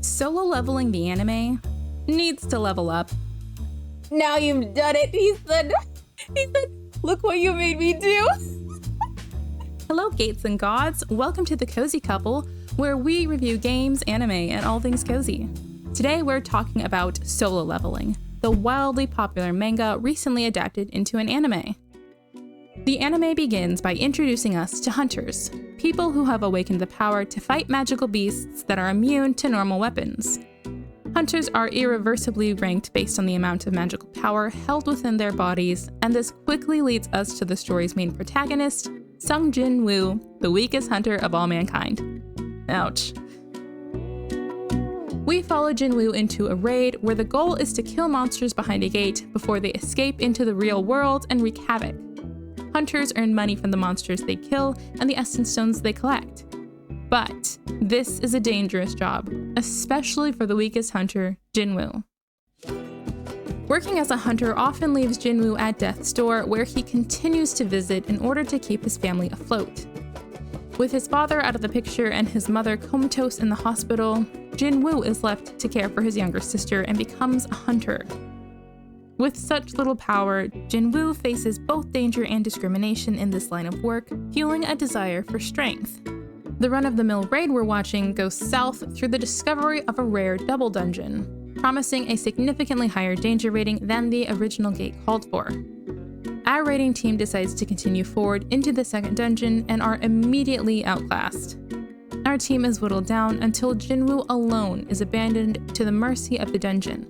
Solo leveling the anime needs to level up. Now you've done it, he said, look what you made me do. Hello gates and gods, welcome to the Cozy Couple, where we review games, anime, and all things cozy. Today we're talking about Solo Leveling, the wildly popular manga recently adapted into an anime. The anime begins by introducing us to hunters, people who have awakened the power to fight magical beasts that are immune to normal weapons. Hunters are irreversibly ranked based on the amount of magical power held within their bodies, and this quickly leads us to the story's main protagonist, Sungjinwoo, the weakest hunter of all mankind. Ouch. We follow Jinwoo into a raid where the goal is to kill monsters behind a gate before they escape into the real world and wreak havoc. Hunters earn money from the monsters they kill and the essence stones they collect. But this is a dangerous job, especially for the weakest hunter, Jinwoo. Working as a hunter often leaves Jinwoo at death's door, where he continues to visit in order to keep his family afloat. With his father out of the picture and his mother comatose in the hospital, Jinwoo is left to care for his younger sister and becomes a hunter. With such little power, Jinwoo faces both danger and discrimination in this line of work, fueling a desire for strength. The run-of-the-mill raid we're watching goes south through the discovery of a rare double dungeon, promising a significantly higher danger rating than the original gate called for. Our raiding team decides to continue forward into the second dungeon and are immediately outclassed. Our team is whittled down until Jinwoo alone is abandoned to the mercy of the dungeon.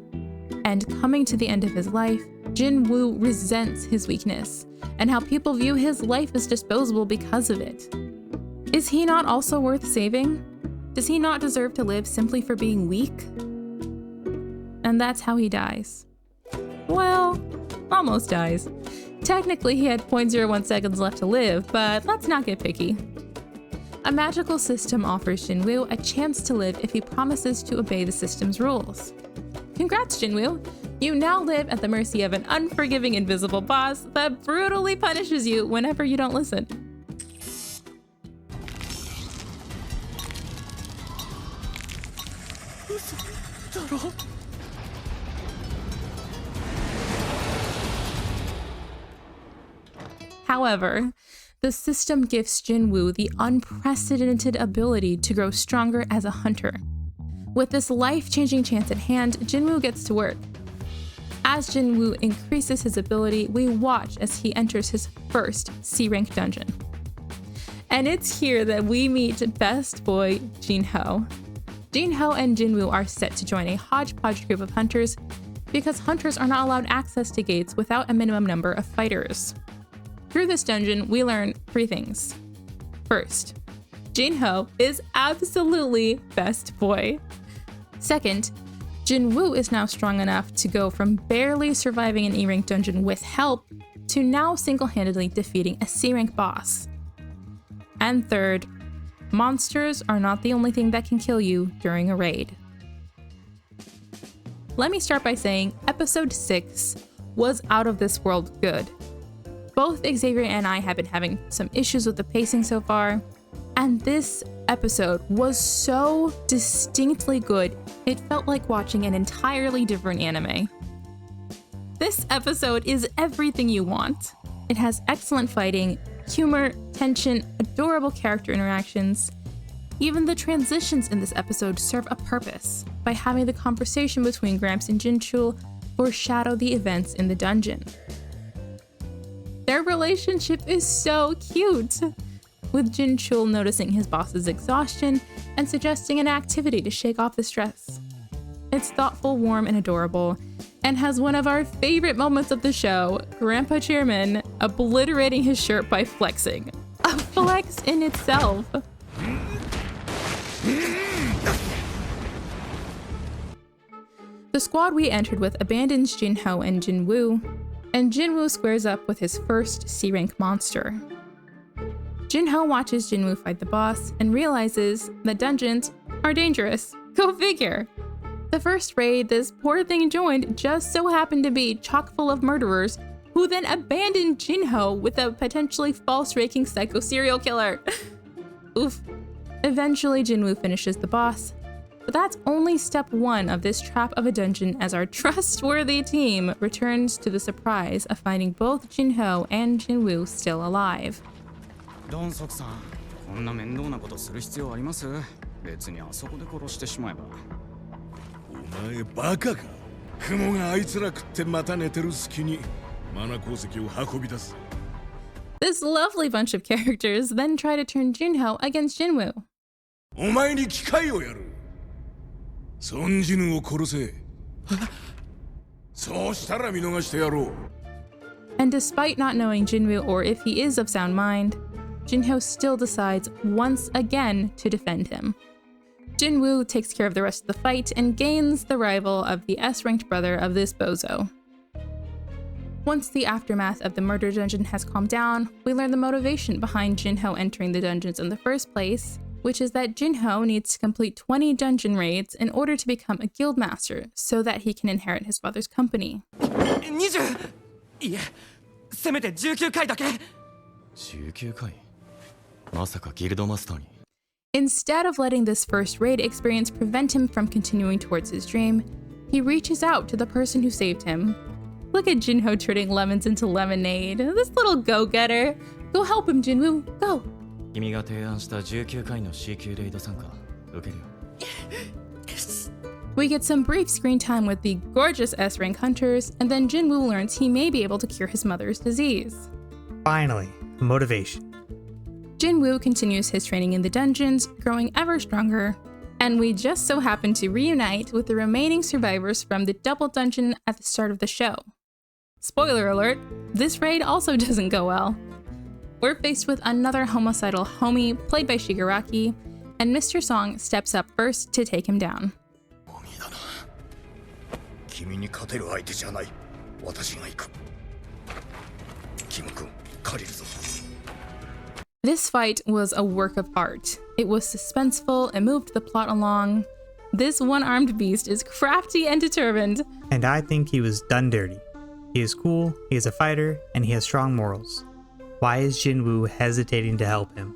And coming to the end of his life, Jinwoo resents his weakness and how people view his life as disposable because of it. Is he not also worth saving? Does he not deserve to live simply for being weak? And that's how he dies. Well, almost dies. Technically, he had 0.01 seconds left to live, but let's not get picky. A magical system offers Jinwoo a chance to live if he promises to obey the system's rules. Congrats, Jinwoo! You now live at the mercy of an unforgiving invisible boss that brutally punishes you whenever you don't listen. However, the system gives Jinwoo the unprecedented ability to grow stronger as a hunter. With this life-changing chance at hand, Jinwoo gets to work. As Jinwoo increases his ability, we watch as he enters his first C-rank dungeon. And it's here that we meet best boy Jinho. Jinho and Jinwoo are set to join a hodgepodge group of hunters because hunters are not allowed access to gates without a minimum number of fighters. Through this dungeon, we learn 3 things. First, Jinho is absolutely best boy. Second, Jinwoo is now strong enough to go from barely surviving an E-rank dungeon with help to now single-handedly defeating a C-rank boss. And third, monsters are not the only thing that can kill you during a raid. Let me start by saying episode 6 was out of this world good. Both Xavier and I have been having some issues with the pacing so far, and this episode was so distinctly good, it felt like watching an entirely different anime. This episode is everything you want. It has excellent fighting, humor, tension, adorable character interactions. Even the transitions in this episode serve a purpose by having the conversation between Gramps and Jinchul foreshadow the events in the dungeon. Their relationship is so cute, with Jinchul noticing his boss's exhaustion and suggesting an activity to shake off the stress. It's thoughtful, warm, and adorable, and has one of our favorite moments of the show, Grandpa Chairman obliterating his shirt by flexing. A flex in itself. The squad we entered with abandons Jinho and Jinwoo, and Jinwoo squares up with his first C-rank monster. Jinho watches Jinwoo fight the boss and realizes that dungeons are dangerous. Go figure! The first raid this poor thing joined just so happened to be chock full of murderers who then abandoned Jinho with a potentially false-ranking psycho serial killer. Oof. Eventually, Jinwoo finishes the boss, But that's only step one of this trap of a dungeon as our trustworthy team returns to the surprise of finding both Jinho and Jinwoo still alive. ドンソクさん、こんな面倒なことする必要あります？別にあそこで殺してしまえば。お前バカか。雲があいつら食ってまた寝てる隙にマナ鉱石を運び出す。This lovely bunch of characters then try to turn Jinho against Jinwoo. お前に機会をやる。孫ジヌを殺せ。そうしたら見逃してやろう。And despite not knowing Jinwoo or if he is of sound mind, Jinho still decides once again to defend him. Jinwoo takes care of the rest of the fight and gains the rival of the S-ranked brother of this bozo. Once the aftermath of the murder dungeon has calmed down, we learn the motivation behind Jinho entering the dungeons in the first place, which is that Jinho needs to complete 20 dungeon raids in order to become a guild master so that he can inherit his father's company. 20! いえ、せめて19回だけ。19回？まさかギルドマスターに。Instead of letting this first raid experience prevent him from continuing towards his dream, he reaches out to the person who saved him. Look at Jinho turning lemons into lemonade. This little go-getter. Go help him, Jinwoo. Go. 君が提案した19回の C 級レイド参加受けるよ。We get some brief screen time with the gorgeous S-rank hunters, and then Jinwoo learns he may be able to cure his mother's disease. Finally, motivation. Jinwoo continues his training in the dungeons, growing ever stronger, and we just so happen to reunite with the remaining survivors from the double dungeon at the start of the show. Spoiler alert, this raid also doesn't go well. We're faced with another homicidal homie played by Shigaraki, and Mr. Song steps up first to take him down. 君に勝てる相手じゃない。私が行く。キム君、借りるぞ。This fight was a work of art. It was suspenseful, it moved the plot along. This one-armed beast is crafty and determined. And I think he was done dirty. He is cool, he is a fighter, and he has strong morals. Why is Jinwoo hesitating to help him?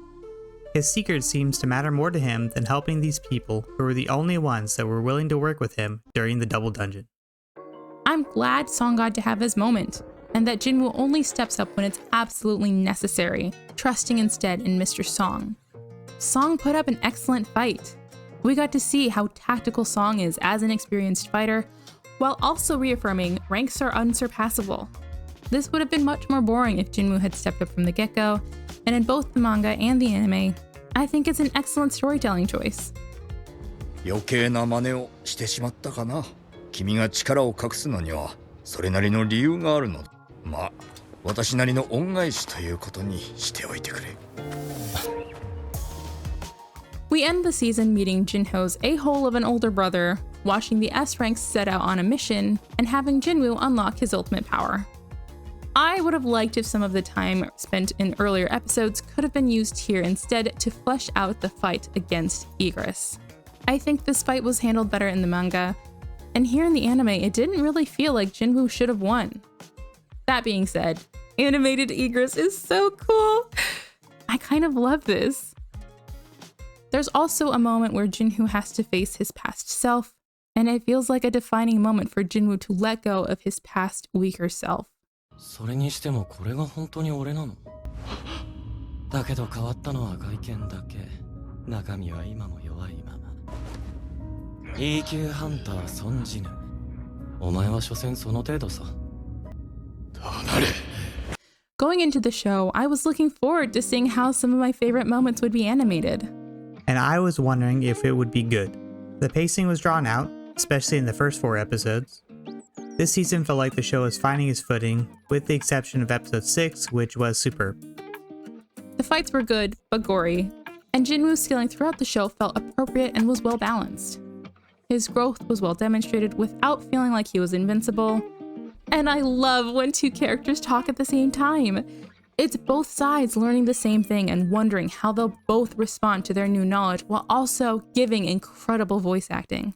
His secret seems to matter more to him than helping these people who were the only ones that were willing to work with him during the double dungeon. I'm glad Song got to have his moment, and that Jinwoo only steps up when it's absolutely necessary, trusting instead in Mr. Song. Song put up an excellent fight. We got to see how tactical Song is as an experienced fighter, while also reaffirming ranks are unsurpassable. This would have been much more boring if Jinwoo had stepped up from the get-go, and in both the manga and the anime, I think it's an excellent storytelling choice. 余計な真似をしてしまったかな。君が力を隠すのにはそれなりの理由があるの。まあ、私なりの恩返しということにしておいてくれ。We end the season meeting Jinho's a-hole of an older brother, watching the S-ranks set out on a mission, and having Jinwoo unlock his ultimate power. I would have liked if some of the time spent in earlier episodes could have been used here instead to flesh out the fight against Igris. I think this fight was handled better in the manga, and here in the anime it didn't really feel like Jinwoo should have won. That being said, animated Igris is so cool! I kind of love this. There's also a moment where Jinwoo has to face his past self, and it feels like a defining moment for Jinwoo to let go of his past weaker self. それにしてもこれが本当に俺なの？だけど変わったのは外見だけ。中身は今も弱いまま。E 級ハンターソンジヌ。お前は所詮その程度さ。離れ。Going into the show, I was looking forward to seeing how some of my favorite moments would be animated. And I was wondering if it would be good. The pacing was drawn out, especially in the first 4 episodes. This season felt like the show was finding its footing, with the exception of episode 6, which was superb. The fights were good, but gory, and Jinwoo's scaling throughout the show felt appropriate and was well balanced. His growth was well demonstrated without feeling like he was invincible. And I love when 2 characters talk at the same time. It's both sides learning the same thing and wondering how they'll both respond to their new knowledge while also giving incredible voice acting.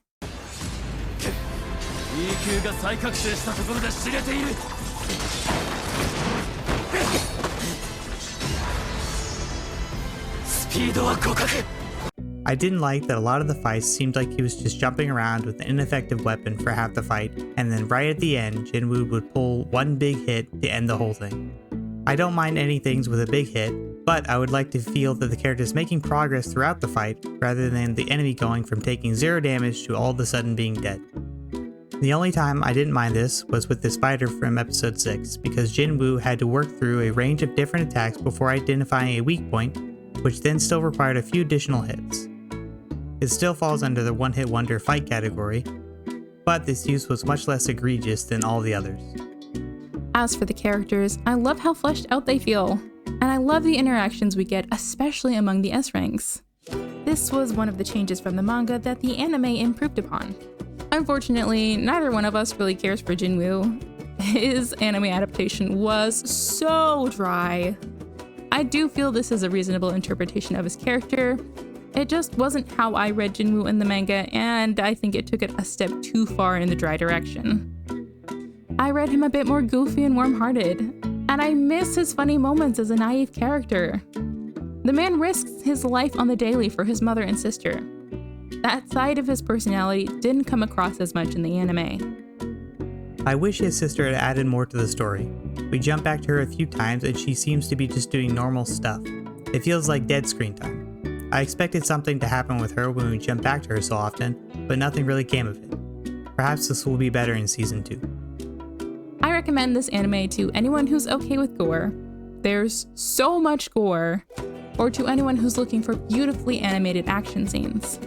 I didn't like that a lot of the fights seemed like he was just jumping around with an ineffective weapon for half the fight, and then right at the end, Jinwoo would pull one big hit to end the whole thing. I don't mind ending things with a big hit, but I would like to feel that the character is making progress throughout the fight, rather than the enemy going from taking 0 damage to all of a sudden being dead. The only time I didn't mind this was with the spider from episode 6, because Jinwoo had to work through a range of different attacks before identifying a weak point, which then still required a few additional hits. It still falls under the one-hit wonder fight category, but this use was much less egregious than all the others. As for the characters, I love how fleshed out they feel, and I love the interactions we get, especially among the S ranks. This was one of the changes from the manga that the anime improved upon. Unfortunately, neither one of us really cares for Jinwoo. His anime adaptation was so dry. I do feel this is a reasonable interpretation of his character. It just wasn't how I read Jinwoo in the manga, and I think it took it a step too far in the dry direction. I read him a bit more goofy and warm-hearted, and I miss his funny moments as a naive character. The man risks his life on the daily for his mother and sister. That side of his personality didn't come across as much in the anime. I wish his sister had added more to the story. We jump back to her a few times and she seems to be just doing normal stuff. It feels like dead screen time. I expected something to happen with her when we jump back to her so often, but nothing really came of it. Perhaps this will be better in season 2. I recommend this anime to anyone who's okay with gore. There's so much gore. Or to anyone who's looking for beautifully animated action scenes.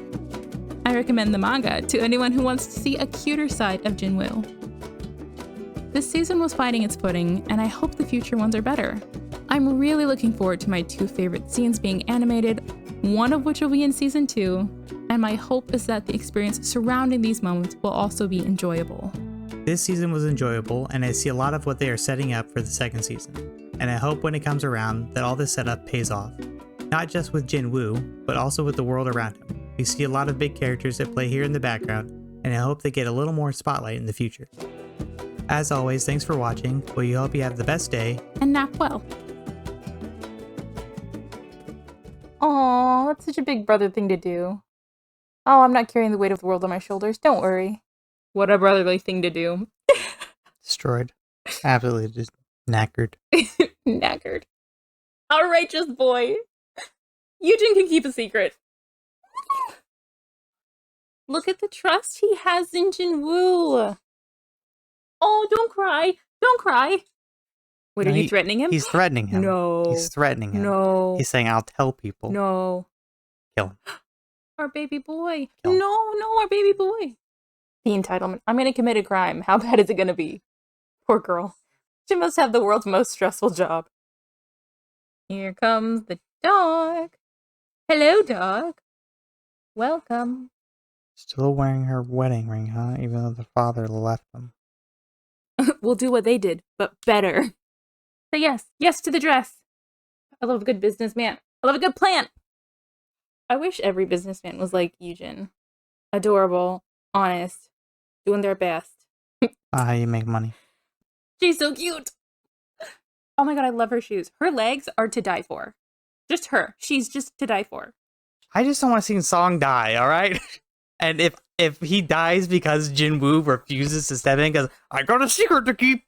I recommend the manga to anyone who wants to see a cuter side of Jinwoo. This season was finding its footing, and I hope the future ones are better. I'm really looking forward to my 2 favorite scenes being animated, one of which will be in season 2, and my hope is that the experience surrounding these moments will also be enjoyable. This season was enjoyable, and I see a lot of what they are setting up for the second season, and I hope when it comes around that all this setup pays off. Not just with Jinwoo, but also with the world around him. We see a lot of big characters that play here in the background, and I hope they get a little more spotlight in the future. As always, thanks for watching. We hope you have the best day. And nap well. Aw, that's such a big brother thing to do. Oh, I'm not carrying the weight of the world on my shoulders. Don't worry. What a brotherly thing to do. Destroyed. Absolutely just knackered. Knackered. Our righteous boy. Eugen can keep a secret. Look at the trust he has in Jinwoo. Oh, don't cry. Don't cry. Wait, No, are you threatening him? He's threatening him. No. He's threatening him. No. He's saying, I'll tell people. No. Kill him. Our baby boy. Kill him. No, our baby boy. The entitlement. I'm gonna commit a crime. How bad is it gonna be? Poor girl. She must have the world's most stressful job. Here comes the dog. Hello, dog. Welcome. Still wearing her wedding ring, huh? Even though the father left them. We'll do what they did, but better. Say yes. Yes to the dress. I love a good businessman. I love a good plan. I wish every businessman was like Eugen. Adorable, honest, doing their best. How you make money. She's so cute. Oh my god, I love her shoes. Her legs are to die for. Just her. She's just to die for. I just don't want to see Song die, alright? And if he dies because Jinwoo refuses to step in because I got a secret to keep,